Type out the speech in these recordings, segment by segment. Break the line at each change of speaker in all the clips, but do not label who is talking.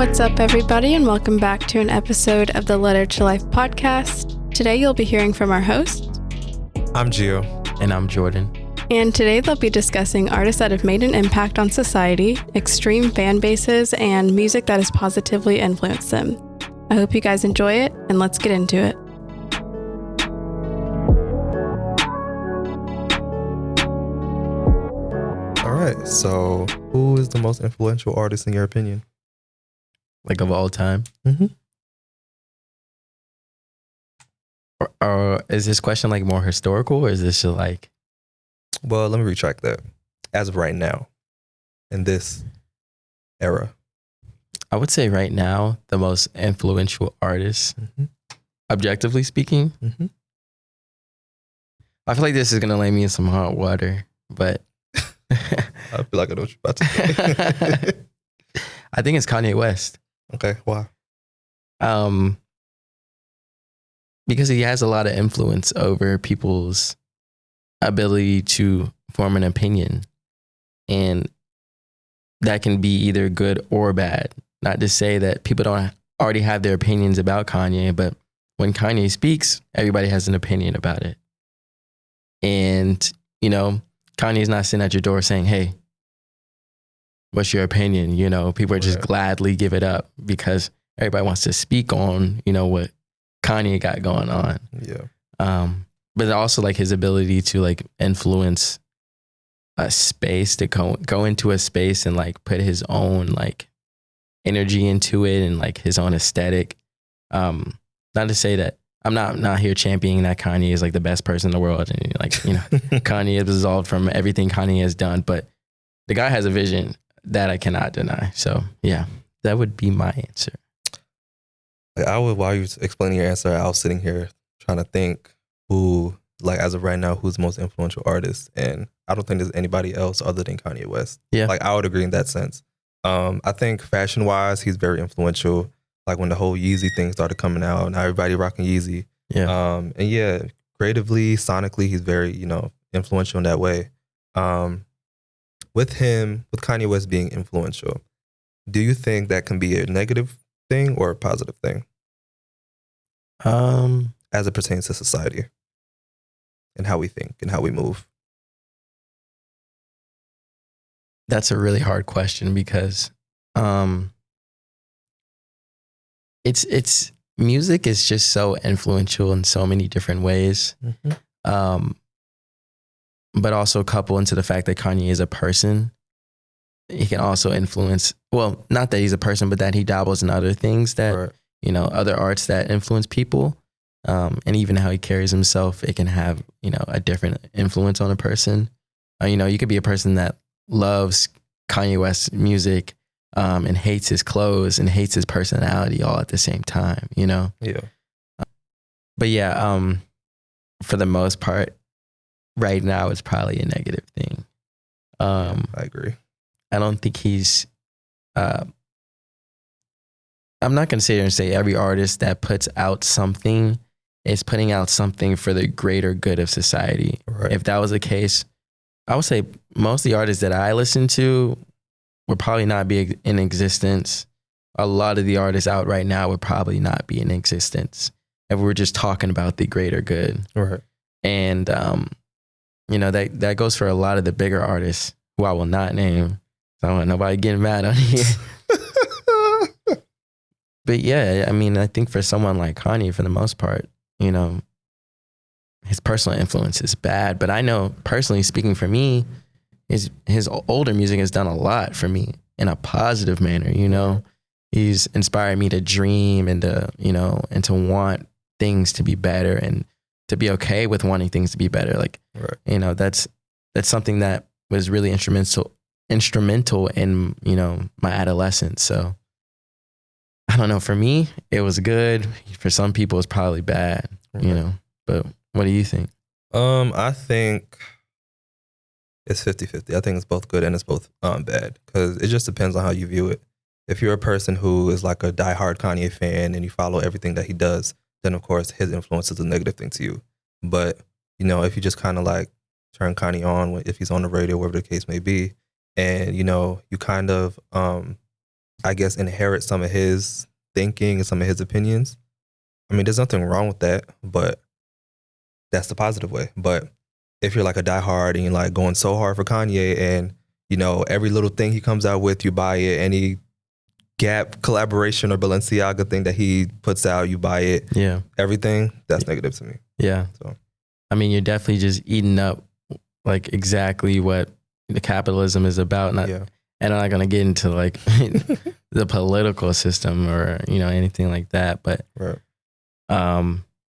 What's up, everybody, and welcome back to an episode of the Letter to Life podcast. Today, you'll be hearing from our hosts.
I'm Gio.
And I'm Jordan.
And today, they'll be discussing artists that have made an impact on society, extreme fan bases, and music that has positively influenced them. I hope you guys enjoy it, and let's get into it.
All right, so who is the most influential artist in your opinion?
Like of all time?
Mm-hmm.
Or is this question like more historical, or is this just like...
Well, let me retract that. As of right now, in this era.
I would say right now, the most influential artist, objectively speaking.
Mm-hmm.
I feel like this is going to lay me in some hot water, but...
I feel like I know what you're about to say.
I think it's Kanye West.
Okay, why?
Because he has a lot of influence over people's ability to form an opinion. And that can be either good or bad. Not to say that people don't already have their opinions about Kanye, but when Kanye speaks, everybody has an opinion about it. And, you know, Kanye's not sitting at your door saying, hey, what's your opinion? You know, people are just gladly give it up because everybody wants to speak on, you know, what Kanye got going on.
Yeah.
But also like his ability to like influence a space, to go into a space and like put his own like energy into it and like his own aesthetic. Not to say that I'm not here championing that Kanye is like the best person in the world and like, you know, Kanye is absolved from everything Kanye has done, but the guy has a vision that I cannot deny. So yeah, that would be my answer.
While you were explaining your answer, I was sitting here trying to think who, like as of right now, who's the most influential artist. And I don't think there's anybody else other than Kanye West.
Yeah.
Like I would agree in that sense. I think fashion wise, he's very influential. Like when the whole Yeezy thing started coming out, now everybody rocking Yeezy.
Yeah.
And yeah, creatively, sonically, he's very, you know, influential in that way. With Kanye West being influential, do you think that can be a negative thing or a positive thing? As it pertains to society and how we think and how we move.
That's a really hard question because it's music is just so influential in so many different ways.
Mm-hmm.
But also couple into the fact that Kanye is a person. He can also influence, well, not that he's a person, but that he dabbles in other things that, you know, other arts that influence people. And even how he carries himself, it can have, you know, a different influence on a person. You know, you could be a person that loves Kanye West's music and hates his clothes and hates his personality all at the same time, you know?
Yeah.
But yeah, for the most part, right now it's probably a negative thing.
I agree.
I don't think he's... I'm not going to sit here and say every artist that puts out something is putting out something for the greater good of society.
Right.
If that was the case, I would say most of the artists that I listen to would probably not be in existence. A lot of the artists out right now would probably not be in existence if we were just talking about the greater good.
Right.
And, you know, that goes for a lot of the bigger artists who I will not name. So I don't want nobody getting mad on here. But yeah, I mean, I think for someone like Kanye, for the most part, you know, his personal influence is bad. But I know, personally speaking for me, his older music has done a lot for me in a positive manner, you know. He's inspired me to dream and to, you know, and to want things to be better and to be okay with wanting things to be better. Like, you know, that's something that was really instrumental in, you know, my adolescence. So I don't know. For me, it was good. For some people, it's probably bad, you know. But what do you think?
I think it's 50-50. I think it's both good and it's both bad because it just depends on how you view it. If you're a person who is like a diehard Kanye fan and you follow everything that he does, then of course his influence is a negative thing to you. But, you know, if you just kind of like turn Kanye on if he's on the radio, whatever the case may be, and, you know, you kind of I guess, inherit some of his thinking and some of his opinions. I mean, there's nothing wrong with that, but that's the positive way. But if you're like a diehard and you're like going so hard for Kanye and, you know, every little thing he comes out with, you buy it. Any Gap collaboration or Balenciaga thing that he puts out, you buy it.
Yeah.
Everything, that's negative to me.
Yeah.
So,
I mean, you're definitely just eating up like exactly what the capitalism is about. And I'm not going to get into like the political system or, you know, anything like that. But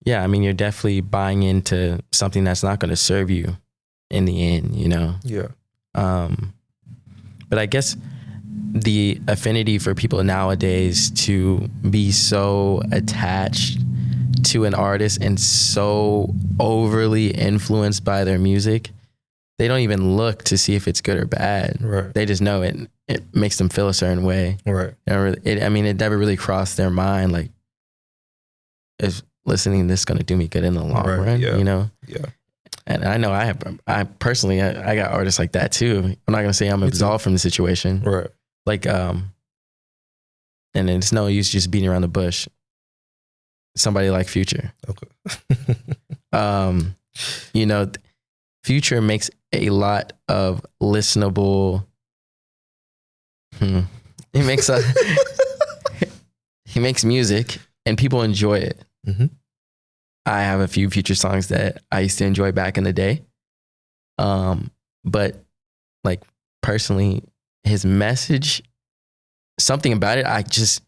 yeah, I mean, you're definitely buying into something that's not going to serve you in the end, you know?
Yeah.
But I guess the affinity for people nowadays to be so attached to an artist and so overly influenced by their music, they don't even look to see if it's good or bad.
Right.
They just know it. It makes them feel a certain way.
Right.
I mean, it never really crossed their mind, like, is listening to this going to do me good in the long run, you know?
Yeah.
And I know I personally got artists like that too. I'm not going to say I'm absolved from the situation.
Right.
Like, and it's no use just beating around the bush. Somebody like Future.
Okay.
You know, Future makes a lot of listenable. He makes music and people enjoy it.
Mm-hmm.
I have a few Future songs that I used to enjoy back in the day. But like personally, his message, something about it, I just,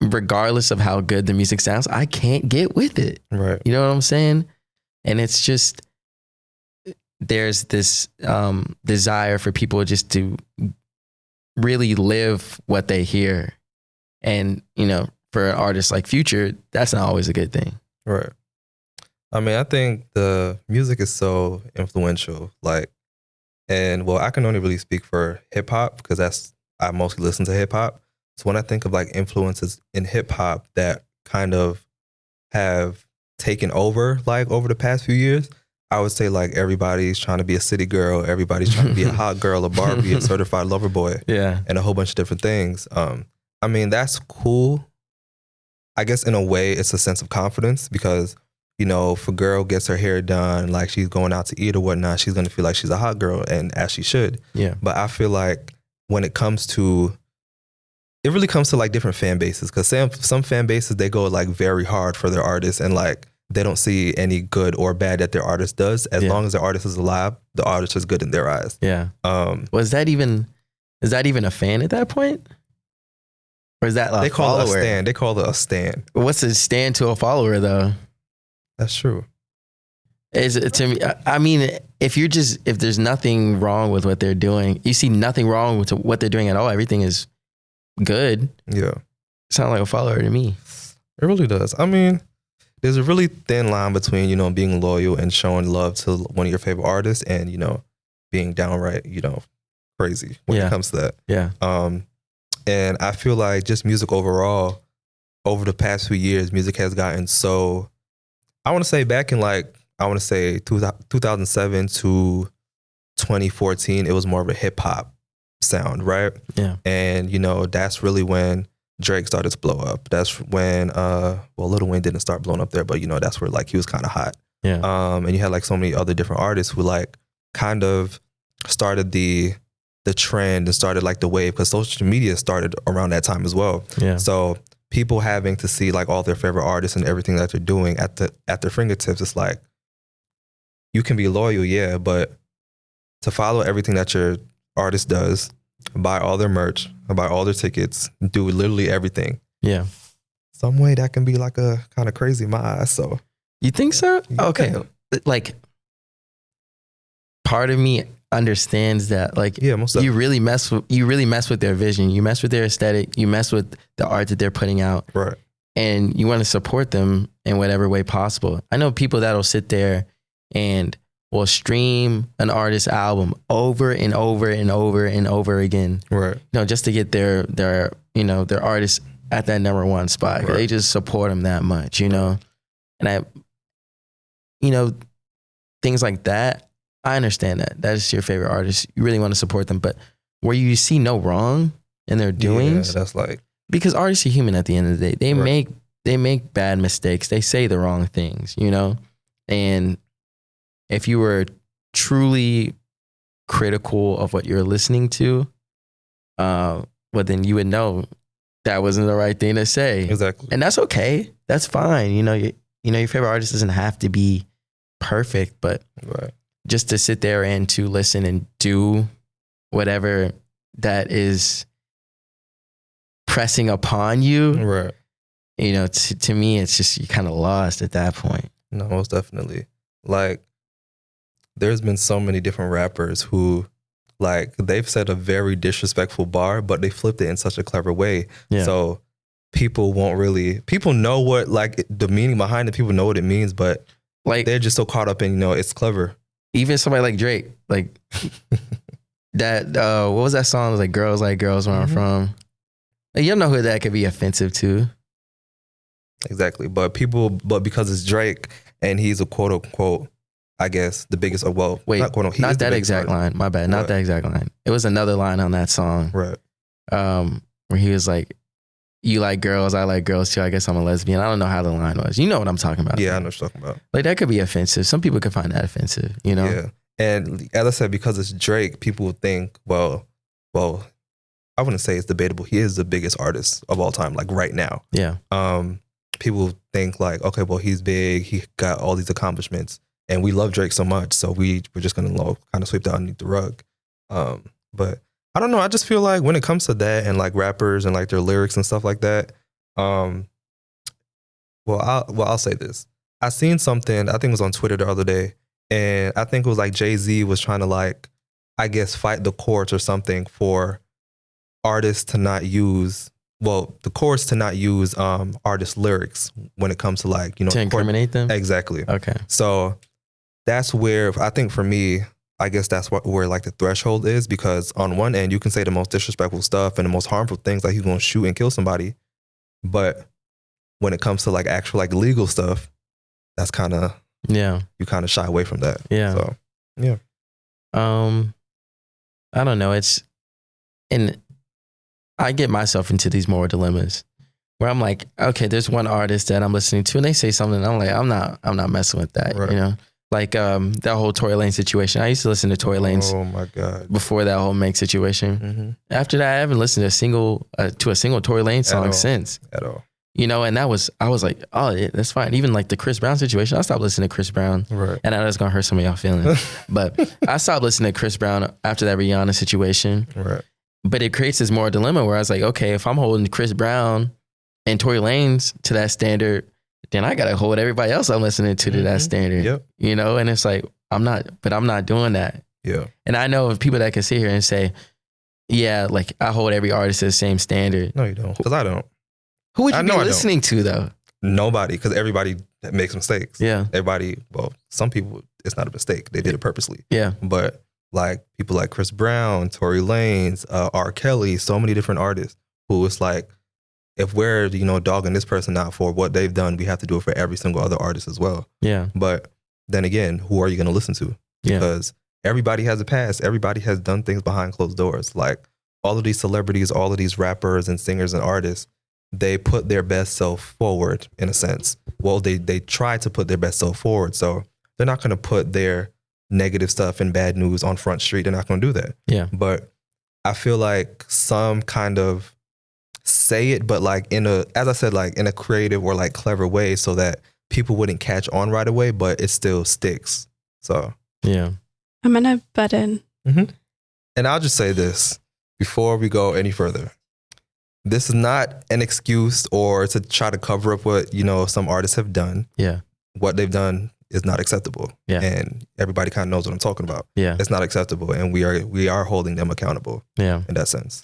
regardless of how good the music sounds, I can't get with it.
Right.
You know what I'm saying? And it's just, there's this desire for people just to really live what they hear. And, you know, for an artist like Future, that's not always a good thing.
Right. I mean, I think the music is so influential. Like, and well, I can only really speak for hip hop because I mostly listen to hip hop. So when I think of like influences in hip hop that kind of have taken over, like over the past few years, I would say like everybody's trying to be a city girl, everybody's trying to be a hot girl, a Barbie, a certified lover boy, and a whole bunch of different things. I mean, that's cool. I guess in a way, it's a sense of confidence because, you know, if a girl gets her hair done, like she's going out to eat or whatnot, she's going to feel like she's a hot girl, and as she should.
Yeah.
But I feel like when it really comes to like different fan bases, because some fan bases, they go like very hard for their artists and like they don't see any good or bad that their artist does. As long as the artist is alive, the artist is good in their eyes.
Yeah. Is that even a fan at that point? Or is that like
they call
follower?
It a stan. They call it a stan.
What's a stan to a follower though?
That's true.
Is it to me? I mean, if there's nothing wrong with what they're doing, you see nothing wrong with what they're doing at all. Everything is good.
Yeah.
Sound like a follower to me.
It really does. I mean, there's a really thin line between, you know, being loyal and showing love to one of your favorite artists and, you know, being downright, you know, crazy when it comes to that.
Yeah.
And I feel like just music overall, over the past few years, music has gotten so, I want to say back in like, 2007 to 2014, it was more of a hip hop sound, right?
Yeah.
And, you know, that's really when Drake started to blow up. That's when, Lil Wayne didn't start blowing up there, but, you know, that's where like he was kind of hot.
Yeah.
And you had like so many other different artists who like kind of started the trend and started like the wave, because social media started around that time as well.
Yeah.
So people having to see like all their favorite artists and everything that they're doing at their fingertips, it's like, you can be loyal, yeah, but to follow everything that your artist does, buy all their merch, buy all their tickets, do literally everything.
Yeah.
Some way that can be like a kind of crazy in my eyes. So
you think so?
Yeah.
Okay. Like part of me understands that like you really mess with their vision, you mess with their aesthetic, you mess with the art that they're putting out.
Right.
And you want to support them in whatever way possible. I know people that'll sit there and will stream an artist's album over and over and over and over again.
Right.
You know, just to get their artist at that number one spot. Right. They just support them that much, you know? And things like that, I understand that. That is your favorite artist. You really want to support them. But where you see no wrong in their doings,
that's like,
because artists are human at the end of the day. They
Right.
make bad mistakes. They say the wrong things, you know? And if you were truly critical of what you're listening to, well, then you would know that wasn't the right thing to say.
Exactly.
And that's okay. That's fine. You know, your favorite artist doesn't have to be perfect, but
Right.
just to sit there and to listen and do whatever that is pressing upon you,
Right.
you know, to me, it's just, you're kind of lost at that point.
No, most definitely. Like, there's been so many different rappers who, like, they've set a very disrespectful bar, but they flipped it in such a clever way.
Yeah.
So people know what, like, the meaning behind it. People know what it means, but
Like,
they're just so caught up in, you know, it's clever.
even somebody like Drake, like that, what was that song? It was like Girls Like Girls Where I'm From. Like, you don't know who that could be offensive to.
Exactly. But because it's Drake and he's a quote unquote, I guess, the biggest,
Wait,
not quote unquote,
not that exact line. My bad. Not
What?
that exact line. It was another line on that song.
Right.
Where he was like, you like girls, I like girls too. I guess I'm a lesbian. I don't know how the line was. You know what I'm talking about.
Yeah, I know what you're talking about.
Like, that could be offensive. Some people could find that offensive, you know?
Yeah. And as I said, because it's Drake, people would think, well, I wouldn't say it's debatable. He is the biggest artist of all time, like right now.
Yeah.
People think like, okay, well, he's big. He got all these accomplishments. And we love Drake so much. So we're just going to kind of sweep that underneath the rug. But I don't know. I just feel like when it comes to that and like rappers and like their lyrics and stuff like that, I'll say this. I seen something, I think it was on Twitter the other day, and I think it was like Jay-Z was trying to, like, I guess, fight the courts or something for artists to not use, the courts to not use artist lyrics when it comes to, like, you know,
To incriminate them?
Exactly.
Okay.
So that's where I think for me, I guess that's where like the threshold is, because on one end you can say the most disrespectful stuff and the most harmful things, like he's going to shoot and kill somebody, but when it comes to like actual like legal stuff, that's kind of,
Yeah.
you kind of shy away from that.
Yeah.
So yeah.
I don't know. And I get myself into these moral dilemmas where I'm like, okay, there's one artist that I'm listening to and they say something and I'm like, I'm not messing with that.
Right.
You know? Like that whole Tory Lanez situation. I used to listen to Tory Lanez
Oh my God.
before that whole Meg situation.
Mm-hmm.
After that, I haven't listened to a single Tory Lanez song since.
At all.
You know, and I was like, oh, yeah, that's fine. Even like the Chris Brown situation, I stopped listening to Chris Brown.
Right.
And I know that's gonna hurt some of y'all feelings, but I stopped listening to Chris Brown after that Rihanna situation.
Right.
But it creates this moral dilemma where I was like, okay, if I'm holding Chris Brown and Tory Lanez to that standard, then I gotta hold everybody else I'm listening to that standard.
Yep.
You know, and it's like, I'm not doing that.
Yeah.
And I know of people that can sit here and say, yeah, like I hold every artist to the same standard.
No, you don't. Because I don't.
Who would you
I
be
know I don't.
listening to though?
Nobody, because everybody makes mistakes.
Yeah.
Everybody, some people, it's not a mistake. They did it purposely.
Yeah.
But like people like Chris Brown, Tory Lanez, R. Kelly, so many different artists who it's like, if we're, you know, dogging this person out for what they've done, we have to do it for every single other artist as well.
Yeah.
But then again, who are you going to listen to?
Yeah.
Because everybody has a past. Everybody has done things behind closed doors. Like all of these celebrities, all of these rappers and singers and artists, they put their best self forward in a sense. Well, they try to put their best self forward. So they're not going to put their negative stuff and bad news on Front Street. They're not going to do that.
Yeah.
But I feel like some kind of say it, but like as I said, like in a creative or like clever way so that people wouldn't catch on right away, but it still sticks. So,
yeah.
I'm going to butt in.
mm-hmm. And I'll just say this before we go any further. This is not an excuse or to try to cover up what, you know, some artists have done.
Yeah.
What they've done is not acceptable.
Yeah.
And everybody kind of knows what I'm talking about.
Yeah.
It's not acceptable. And we are holding them accountable.
Yeah.
In that sense.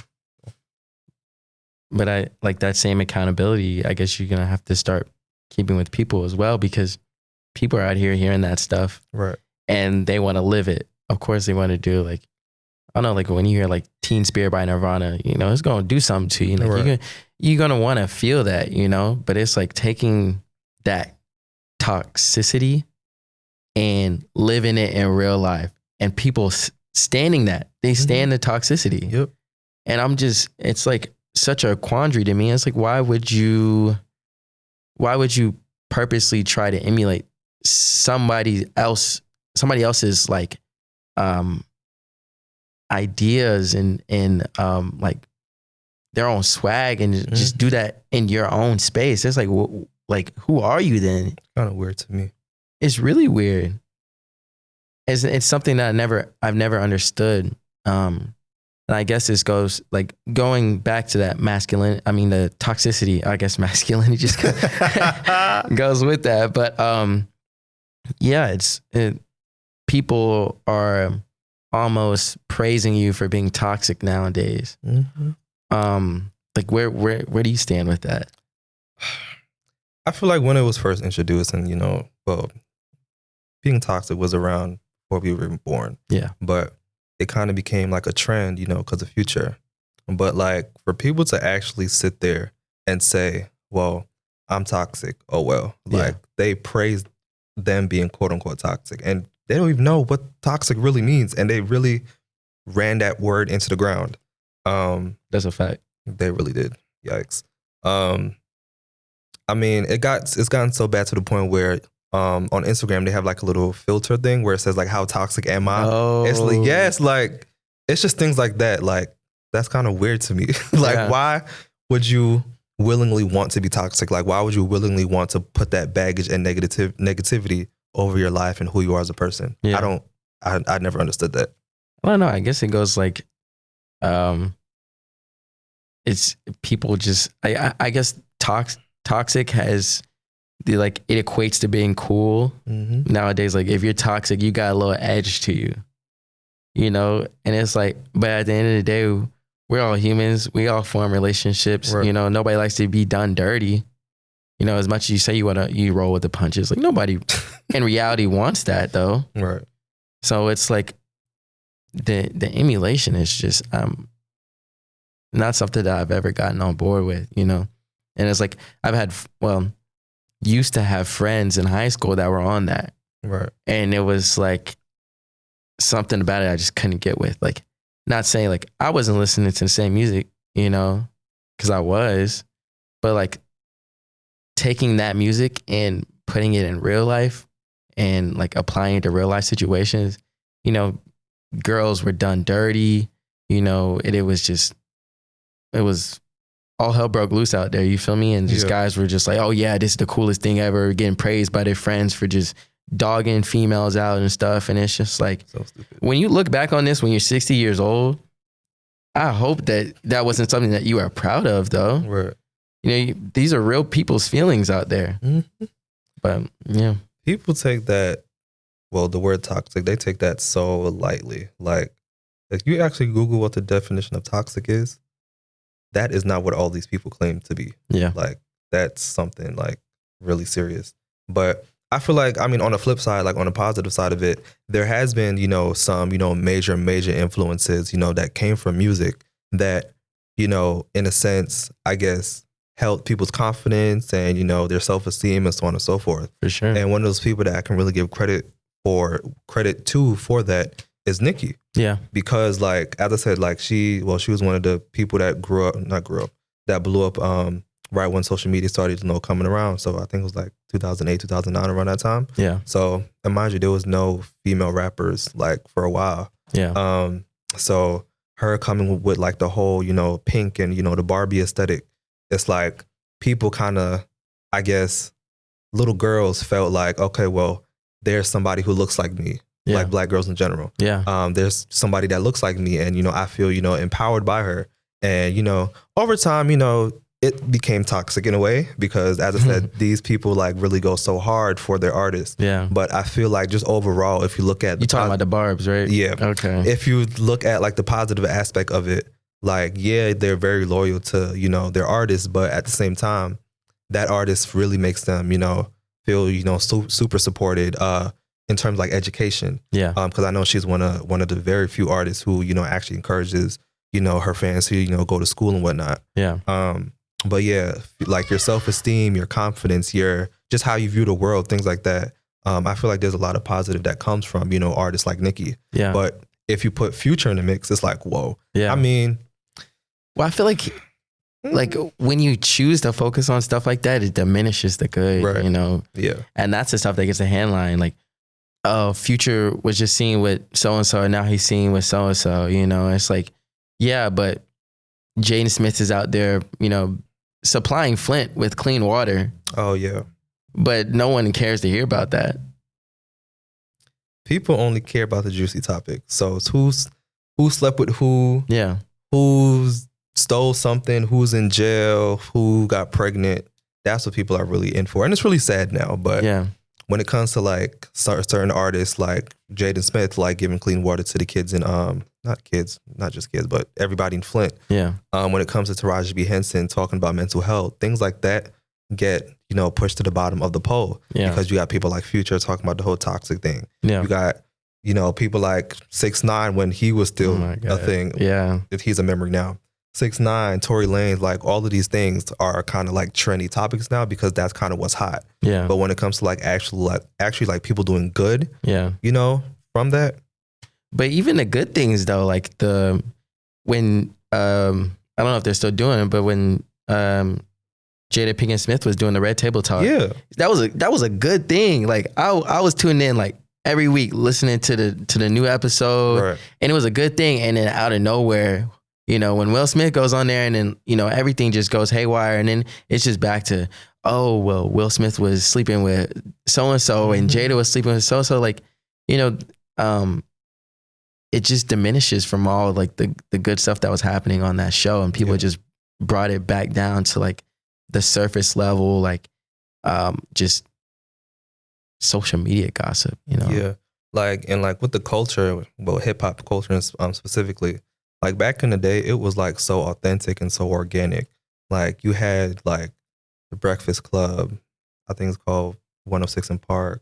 But I like that same accountability. I guess you're going to have to start keeping with people as well, because people are out here hearing that stuff.
Right.
And they want to live it. Of course they want to do like, I don't know, like when you hear like Teen Spirit by Nirvana, you know, it's going to do something to you. Like
right.
you're going to want to feel that, you know, but it's like taking that toxicity and living it in real life, and people standing that. They stand the toxicity.
Yep.
And it's like, such a quandary to me. It's like, why would you purposely try to emulate somebody else's like ideas and like their own swag and just do that in your own space? It's like who are you then?
Kind of weird to me.
It's really weird. It's something that I've never understood. And I guess this goes like going back to that the toxicity, I guess masculinity just goes with that. But yeah, people are almost praising you for being toxic nowadays. Like where do you stand with that?
I feel like when it was first introduced and, being toxic was around before we were even born.
Yeah.
But it kind of became like a trend, because of Future. But like for people to actually sit there and say, well, I'm toxic. Oh, well, like they praise them being quote unquote toxic and they don't even know what toxic really means. And they really ran that word into the ground.
That's a fact.
They really did. Yikes. I mean, it's gotten so bad to the point where on Instagram they have like a little filter thing where it says like, how toxic am I?
Oh.
It's like, it's just things like that. Like, that's kind of weird to me. Why would you willingly want to be toxic? Like, why would you willingly want to put that baggage and negativity over your life and who you are as a person?
Yeah.
I never understood that.
I don't know. I guess it goes like, it's people just, I guess toxic has it equates to being cool nowadays. Like if you're toxic, you got a little edge to you, and it's like, but at the end of the day, we're all humans. We all form relationships. Right. Nobody likes to be done dirty. As much as you say you roll with the punches, like nobody in reality wants that though.
Right.
So it's like the emulation is just not something that I've ever gotten on board with, And it's like used to have friends in high school that were on that.
Right.
And it was like something about it I just couldn't get with. Like, not saying like I wasn't listening to the same music, because I was, but like taking that music and putting it in real life and like applying it to real life situations, girls were done dirty, it was all hell broke loose out there. You feel me? And just guys were just like, oh yeah, this is the coolest thing ever, getting praised by their friends for just dogging females out and stuff. And it's just like,
so stupid.
When you look back on this, when you're 60 years old, I hope that wasn't something that you are proud of though.
Right.
These are real people's feelings out there. Mm-hmm. But yeah.
People take that, the word toxic, they take that so lightly. Like, if you actually Google what the definition of toxic is, that is not what all these people claim to be.
Yeah.
Like, that's something like really serious. But I feel like, on the flip side, like on the positive side of it, there has been, some, major influences, that came from music that, in a sense, I guess, helped people's confidence and, their self-esteem and so on and so forth.
For sure.
And one of those people that I can really give credit to for that is Nicki.
Yeah.
Because like, as I said, like she was one of the people that that blew up right when social media started, coming around. So I think it was like 2008, 2009 around that time.
Yeah.
So, and mind you, there was no female rappers like for a while.
Yeah.
So her coming with like the whole, Pink and, the Barbie aesthetic, it's like people kind of, I guess, little girls felt like, okay, well, there's somebody who looks like me.
Yeah.
Like black girls in general.
Yeah.
There's somebody that looks like me and, I feel, empowered by her. And, over time, it became toxic in a way because as I said, these people like really go so hard for their artists.
Yeah.
But I feel like just overall, if you look at
you talking about the Barbs, right?
Yeah.
Okay.
If you look at like the positive aspect of it, like, yeah, they're very loyal to, their artists, but at the same time, that artist really makes them, feel, super supported, in terms of like education. Yeah. Because I know she's one of the very few artists who, actually encourages, her fans to, go to school and whatnot.
Yeah.
But yeah, like your self-esteem, your confidence, your just how you view the world, things like that. I feel like there's a lot of positive that comes from, artists like Nicki.
Yeah.
But if you put Future in the mix, it's like, whoa.
Yeah.
Well,
I feel like like when you choose to focus on stuff like that, it diminishes the good,
Right.
you know?
Yeah.
And that's the stuff that gets a headline. Like, oh, Future was just seen with so-and-so and now he's seen with so-and-so, you know? It's like, yeah, but Jaden Smith is out there, you know, supplying Flint with clean water.
Oh yeah.
But no one cares to hear about that.
People only care about the juicy topic. So it's who slept with who,
Yeah.
who stole something, who's in jail, who got pregnant. That's what people are really in for. And it's really sad now. But
Yeah.
when it comes to like certain artists like Jaden Smith, like giving clean water to the kids and not just kids, but everybody in Flint.
Yeah.
When it comes to Taraji B. Henson talking about mental health, things like that get, you know, pushed to the bottom of the poll.
Yeah.
Because you got people like Future talking about the whole toxic thing.
Yeah.
You got, you know, people like 6ix9ine when he was still a thing.
Yeah.
If he's a memory now. 6ix9ine, Tory Lanez, like all of these things are kind of like trendy topics now because that's kind of what's hot.
Yeah.
But when it comes to like actually people doing good,
Yeah.
you know, from that.
But even the good things though, like when I don't know if they're still doing it, but when Jada Pinkett Smith was doing the Red Table Talk,
Yeah.
that was a good thing. Like I was tuning in like every week listening to the new episode,
Right.
and it was a good thing. And then out of nowhere, you know, when Will Smith goes on there and then, you know, everything just goes haywire, and then it's just back to, oh, well, Will Smith was sleeping with so-and-so and Jada was sleeping with so-and-so. Like, you know, it just diminishes from all like the good stuff that was happening on that show, and people just brought it back down to like the surface level, like just social media gossip, you know?
Yeah. Like, and like with the culture, well, hip hop culture specifically, like back in the day, it was like so authentic and so organic. Like you had like the Breakfast Club, I think it's called 106 in Park.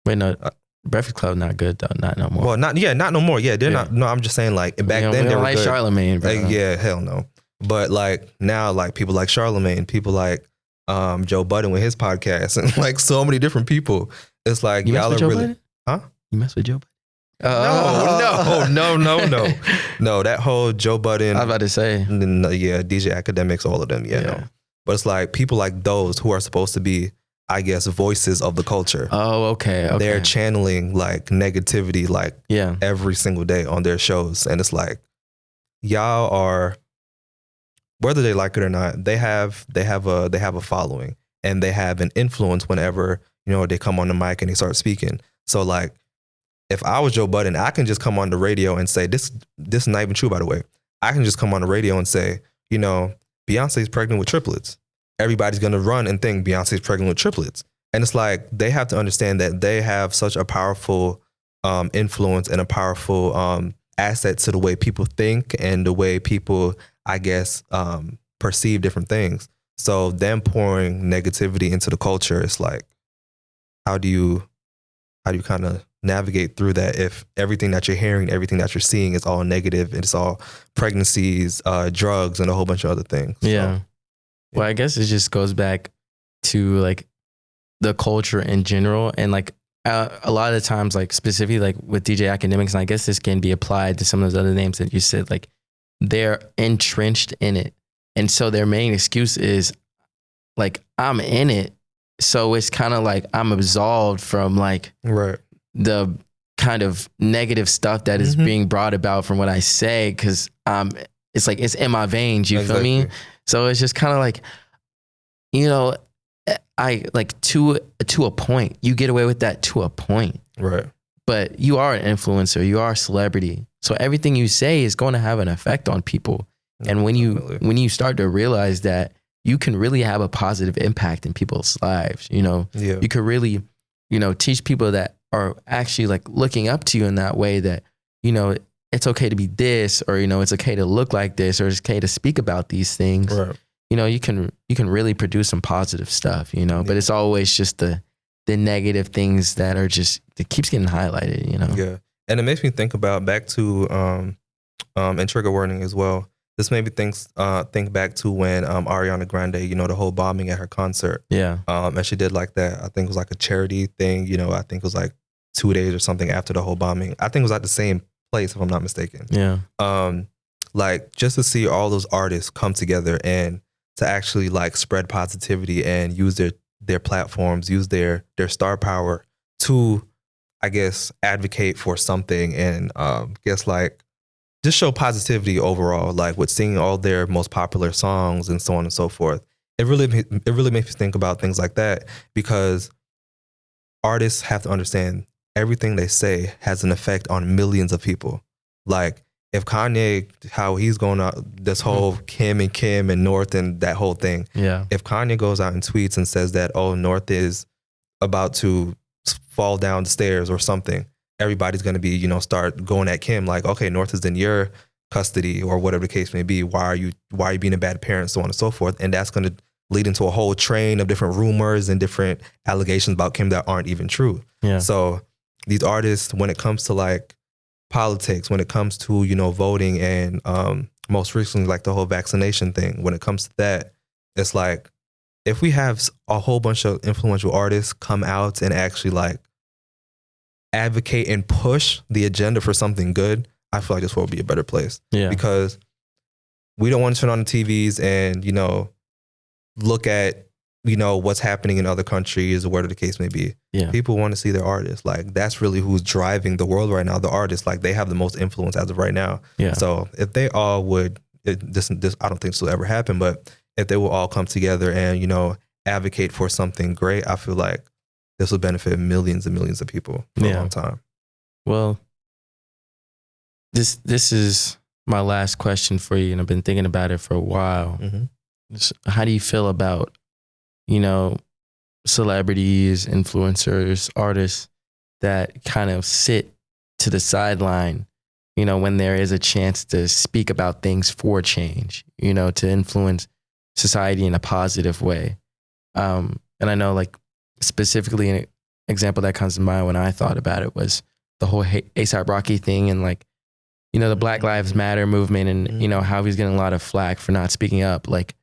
Wait, no, Breakfast Club not good though, not no more.
Well, not no more. Yeah, they're not. No, I'm just saying like back then they were
like
good.
Charlemagne, bro.
Like, yeah, hell no. But like now, like people like Charlemagne, people like Joe Budden with his podcast, and like so many different people. It's like
You
y'all
mess with
are
Joe
really,
Budden?
huh?
You mess with Joe Budden?
No. That whole Joe Budden,
I was about to say.
yeah, DJ Academics, all of them, no. But it's like people like those who are supposed to be, I guess, voices of the culture.
Oh, okay.
They're channeling like negativity, like every single day on their shows, and it's like y'all are, whether they like it or not, they have a following and they have an influence whenever, you know, they come on the mic and they start speaking. So like, if I was Joe Budden, I can just come on the radio and say, this is not even true, by the way. I can just come on the radio and say, you know, Beyonce's pregnant with triplets. Everybody's going to run and think Beyonce's pregnant with triplets. And it's like, they have to understand that they have such a powerful influence and a powerful asset to the way people think and the way people, I guess, perceive different things. So them pouring negativity into the culture, it's like, how do you kind of navigate through that if everything that you're hearing, everything that you're seeing is all negative and it's all pregnancies, drugs, and a whole bunch of other things?
Yeah.
So,
well, I guess it just goes back to like the culture in general, and like a lot of the times, like specifically like with DJ Academics, and I guess this can be applied to some of those other names that you said, like they're entrenched in it. And so their main excuse is like, I'm in it. So it's kind of like I'm absolved from like the kind of negative stuff that is being brought about from what I say, because it's like it's in my veins. You feel me? So it's just kind of like, you know, I like to a point. You get away with that to a point,
right?
But you are an influencer. You are a celebrity. So everything you say is going to have an effect on people. And when you start to realize that you can really have a positive impact in people's lives, you know, you could really, you know, teach people that are actually like looking up to you in that way that, you know, it's okay to be this, or, you know, it's okay to look like this, or it's okay to speak about these things.
Right.
You know, you can really produce some positive stuff, you know, but it's always just the negative things that are just, it keeps getting highlighted, you know?
Yeah. And it makes me think about back to, and trigger warning as well. This made me think back to when Ariana Grande, you know, the whole bombing at her concert.
Yeah.
And she did like that. I think it was like a charity thing. You know, I think it was like 2 days or something after the whole bombing. I think it was at the same place, if I'm not mistaken.
Yeah.
like just to see all those artists come together and to actually like spread positivity and use their platforms, use their star power to, I guess, advocate for something and guess like just show positivity overall, like with singing all their most popular songs and so on and so forth. It really makes me think about things like that, because artists have to understand everything they say has an effect on millions of people. Like if Kanye, how he's going out, this whole Kim and North and that whole thing.
Yeah.
If Kanye goes out and tweets and says that, oh, North is about to fall down the stairs or something, everybody's going to be, start going at Kim like, okay, North is in your custody or whatever the case may be. Why are you being a bad parent, so on and so forth. And that's going to lead into a whole train of different rumors and different allegations about Kim that aren't even true.
Yeah.
So these artists, when it comes to like politics, when it comes to, voting and most recently like the whole vaccination thing, when it comes to that, it's like if we have a whole bunch of influential artists come out and actually like advocate and push the agenda for something good, I feel like this world would be a better place.
Yeah.
Because we don't want to turn on the TVs and, look at, what's happening in other countries or whatever the case may be.
Yeah.
People want to see their artists. Like that's really who's driving the world right now. The artists, like they have the most influence as of right now.
Yeah.
So if they all would, this I don't think this will ever happen, but if they will all come together and, advocate for something great, I feel like this will benefit millions and millions of people for a long time.
Well, this is my last question for you, and I've been thinking about it for a while.
Mm-hmm.
How do you feel about, celebrities, influencers, artists that kind of sit to the sideline, when there is a chance to speak about things for change, to influence society in a positive way? And I know like specifically an example that comes to mind when I thought about it was the whole A$AP Rocky thing and like, the Black Lives Matter movement and, how he's getting a lot of flack for not speaking up. Like,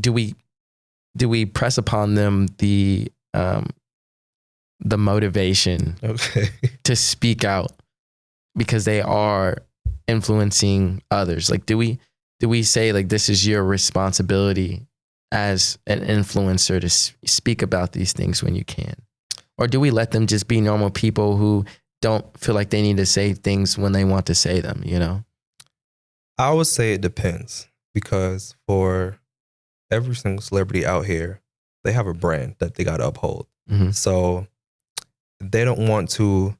do we press upon them the motivation to speak out because they are influencing others? Like, do we say like, this is your responsibility as an influencer to speak about these things when you can? Or do we let them just be normal people who don't feel like they need to say things when they want to say them,
I would say it depends, because for every single celebrity out here, they have a brand that they got to uphold.
Mm-hmm.
So they don't want to,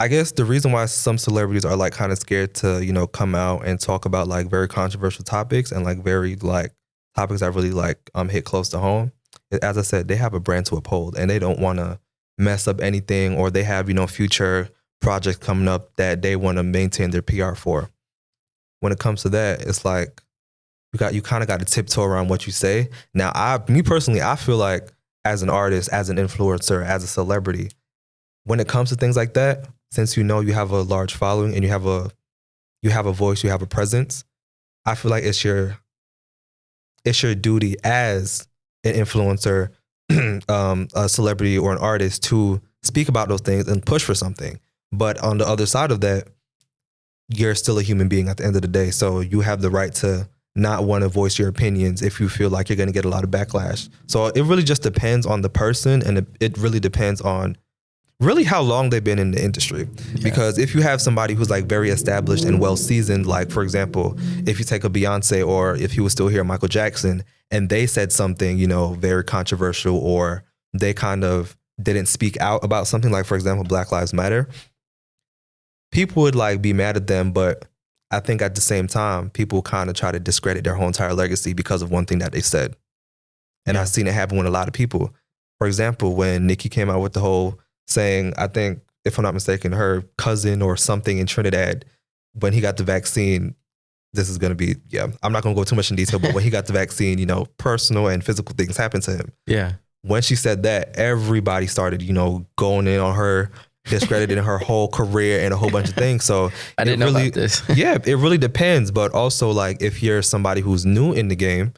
I guess the reason why some celebrities are like kind of scared to, come out and talk about like very controversial topics and like very like topics that really like hit close to home. As I said, they have a brand to uphold and they don't want to mess up anything, or they have, future projects coming up that they want to maintain their PR for. When it comes to that, it's like you kind of got to tiptoe around what you say. Now, me personally, I feel like as an artist, as an influencer, as a celebrity, when it comes to things like that, since you have a large following and you have a voice, you have a presence, I feel like it's your duty as an influencer, a celebrity or an artist to speak about those things and push for something. But on the other side of that, you're still a human being at the end of the day. So you have the right to not want to voice your opinions if you feel like you're going to get a lot of backlash. So it really just depends on the person, and it really depends on really how long they've been in the industry. Yeah. Because if you have somebody who's like very established and well seasoned, like for example, if you take a Beyonce, or if he was still here, Michael Jackson, and they said something, very controversial, or they kind of didn't speak out about something like, for example, Black Lives Matter, people would like be mad at them. But I think at the same time, people kind of try to discredit their whole entire legacy because of one thing that they said. And I've seen it happen with a lot of people. For example, when Nicki came out with the whole saying, I think, if I'm not mistaken, her cousin or something in Trinidad, when he got the vaccine, this is going to be, I'm not going to go too much in detail, but when he got the vaccine, personal and physical things happened to him. Yeah. When she said that, everybody started, going in on her, discrediting her whole career and a whole bunch of things. So
I didn't know about this.
Yeah, it really depends. But also, like, if you're somebody who's new in the game,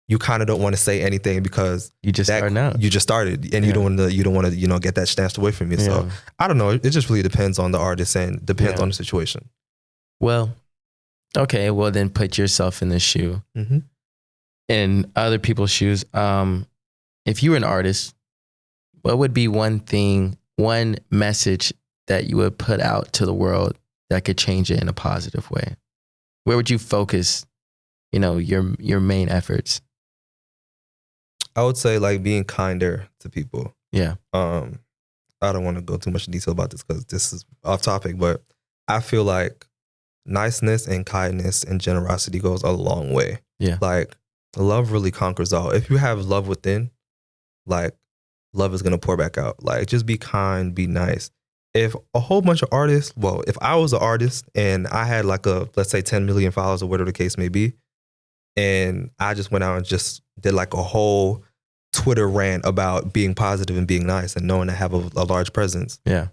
you kind of don't want to say anything because
you just started out.
You just started, and you don't want to get that snatched away from you. So I don't know. It just really depends on the artist and depends on the situation.
Well, okay. Well, then put yourself in the shoe, in other people's shoes. If you were an artist, what would be one message that you would put out to the world that could change it in a positive way? Where would you focus, your main efforts?
I would say like being kinder to people.
Yeah.
I don't want to go too much in detail about this because this is off topic, but I feel like niceness and kindness and generosity goes a long way.
Yeah.
Like love really conquers all. If you have love within, like love is going to pour back out. Like just be kind, be nice. If a whole bunch of artists, if I was an artist and I had like let's say 10 million followers or whatever the case may be, and I just went out and just did like a whole Twitter rant about being positive and being nice and knowing I have a large presence.
Yeah.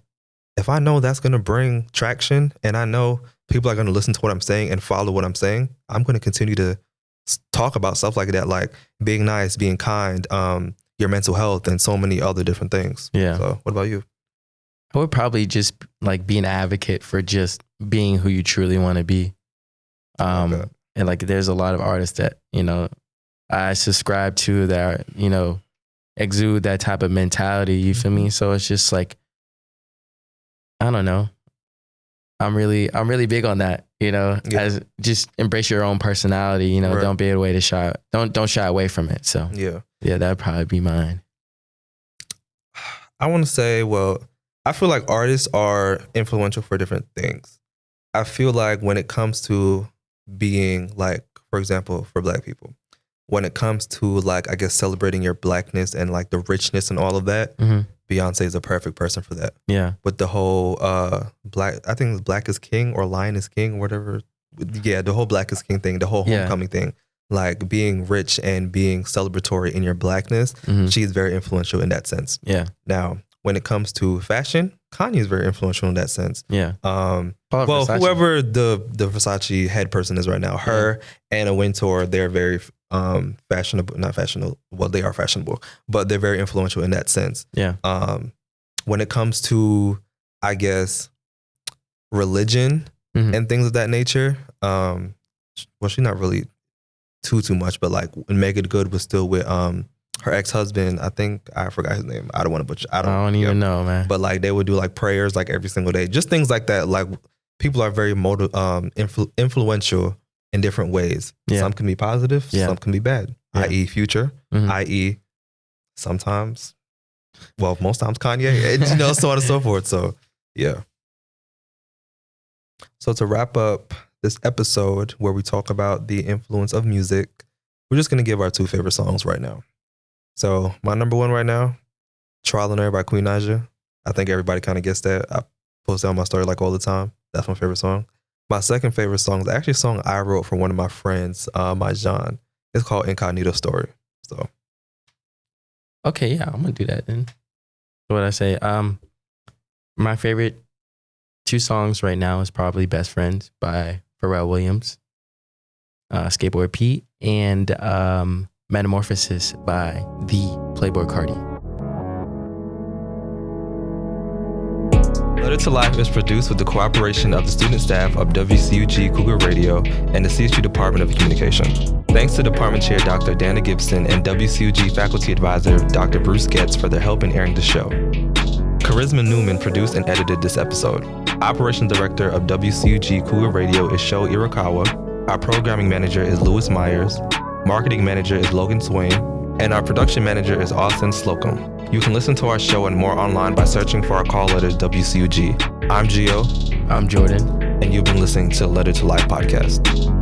If I know that's going to bring traction and I know people are going to listen to what I'm saying and follow what I'm saying, I'm going to continue to talk about stuff like that, like being nice, being kind, your mental health, and so many other different things.
Yeah.
So what about you?
I would probably just like be an advocate for just being who you truly want to be.
Okay.
And like, there's a lot of artists that, I subscribe to that, exude that type of mentality. You feel me? So it's just like, I don't know. I'm really big on that, as just embrace your own personality, right. Don't be away to don't shy away from it. So yeah, that'd probably be mine.
I want to say, I feel like artists are influential for different things. I feel like when it comes to being like, for example, for Black people, when it comes to like, I guess, celebrating your Blackness and like the richness and all of that, Beyonce is a perfect person for that.
Yeah. With
the whole I think it's Black is King or Lion is King, whatever. Yeah, the whole Black is King thing, the whole homecoming thing. Like being rich and being celebratory in your Blackness, she's very influential in that sense.
Yeah.
Now, when it comes to fashion, Kanye is very influential in that sense.
Yeah.
Versace. Whoever the Versace head person is right now, her and a Wintour, they're very fashionable, not fashionable. Well, they are fashionable, but they're very influential in that sense.
Yeah.
When it comes to, I guess, religion and things of that nature, she's not really too much, but like when Megan Good was still with her ex-husband, I think I forgot his name. I don't want to butcher. I don't
even know, man.
But like they would do like prayers like every single day, just things like that. Like people are very influential in different ways. Yeah. Some can be positive, some can be bad. I.e. Future, i.e. sometimes, most times Kanye, and so on and so forth. So yeah. So to wrap up this episode where we talk about the influence of music, we're just gonna give our 2 favorite songs right now. So my number 1 right now, Trial and Error by Queen Naija. I think everybody kind of gets that. I post it on my story like all the time. That's my favorite song. My second favorite song is actually a song I wrote for one of my friends, my John. It's called Incognito Story. So.
Okay, yeah, I'm gonna do that then. What I say? My favorite 2 songs right now is probably Best Friends by Pharrell Williams, Skateboard Pete, and Metamorphosis by the Playboi Carti.
Letter to Life is produced with the cooperation of the student staff of WCUG Cougar Radio and the CSU Department of Communication. Thanks to Department Chair Dr. Dana Gibson and WCUG Faculty Advisor Dr. Bruce Getz for their help in airing the show. Charisma Newman produced and edited this episode. Operations Director of WCUG Cougar Radio is Sho Irakawa. Our Programming Manager is Lewis Myers. Marketing Manager is Logan Swain. And our Production Manager is Austin Slocum. You can listen to our show and more online by searching for our call letters WCUG. I'm Gio.
I'm Jordan.
And you've been listening to Letter to Life podcast.